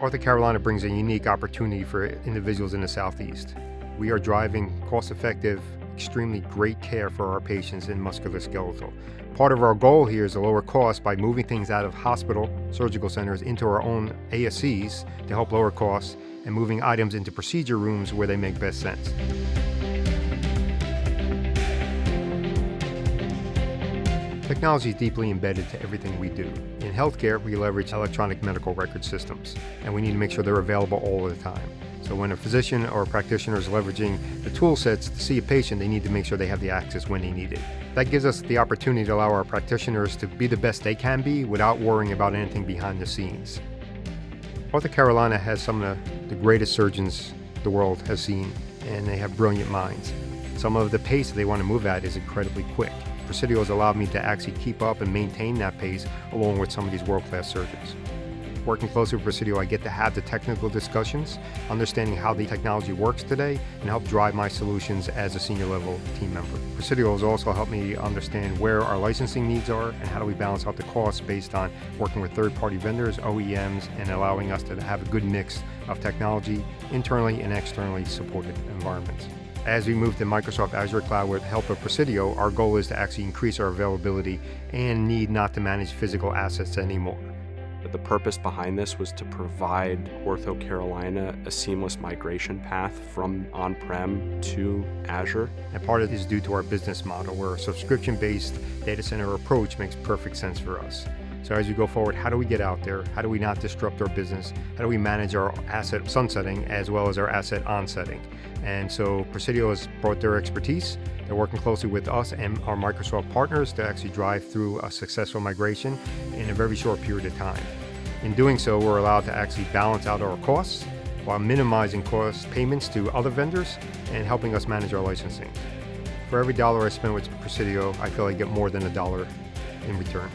OrthoCarolina brings a unique opportunity for individuals in the Southeast. We are driving cost-effective, extremely great care for our patients in musculoskeletal. Part of our goal here is to lower costs by moving things out of hospital, surgical centers into our own ASCs to help lower costs and moving items into procedure rooms where they make best sense. Technology is deeply embedded to everything we do. In healthcare, we leverage electronic medical record systems, and we need to make sure they're available all the time. So when a physician or a practitioner is leveraging the tool sets to see a patient, they need to make sure they have the access when they need it. That gives us the opportunity to allow our practitioners to be the best they can be without worrying about anything behind the scenes. OrthoCarolina has some of the greatest surgeons the world has seen, and they have brilliant minds. Some of the pace they want to move at is incredibly quick. Presidio has allowed me to actually keep up and maintain that pace along with some of these world-class surgeons. Working closely with Presidio, I get to have the technical discussions, understanding how the technology works today, and help drive my solutions as a senior level team member. Presidio has also helped me understand where our licensing needs are and how do we balance out the costs based on working with third-party vendors, OEMs, and allowing us to have a good mix of technology, internally and externally supported environments. As we move to Microsoft Azure Cloud with help of Presidio, our goal is to actually increase our availability and need not to manage physical assets anymore. The purpose behind this was to provide OrthoCarolina a seamless migration path from on-prem to Azure. And part of it is due to our business model, where a subscription-based data center approach makes perfect sense for us. So as we go forward, how do we get out there? How do we not disrupt our business? How do we manage our asset sunsetting as well as our asset onsetting? And so Presidio has brought their expertise. They're working closely with us and our Microsoft partners to actually drive through a successful migration in a very short period of time. In doing so, we're allowed to actually balance out our costs while minimizing cost payments to other vendors and helping us manage our licensing. For every dollar I spend with Presidio, I feel I get more than $1 in return.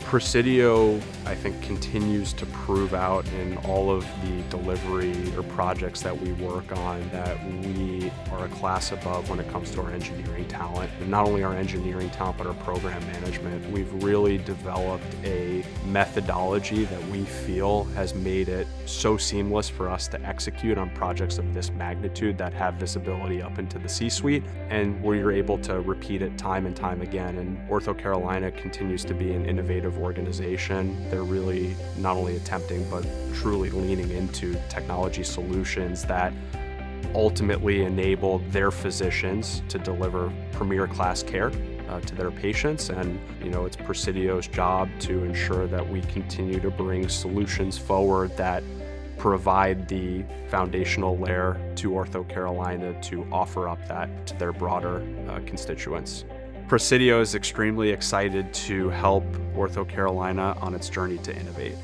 Presidio, I think, continues to prove out in all of the delivery or projects that we work on that we are a class above when it comes to our engineering talent. And not only our engineering talent, but our program management. We've really developed a methodology that we feel has made it so seamless for us to execute on projects of this magnitude that have visibility up into the C-suite, and where you're able to repeat it time and time again. And OrthoCarolina continues to be an innovative organization. They're really not only attempting but truly leaning into technology solutions that ultimately enable their physicians to deliver premier class care to their patients. And it's Presidio's job to ensure that we continue to bring solutions forward that provide the foundational layer to OrthoCarolina to offer up that to their broader constituents. Presidio is extremely excited to help OrthoCarolina on its journey to innovate.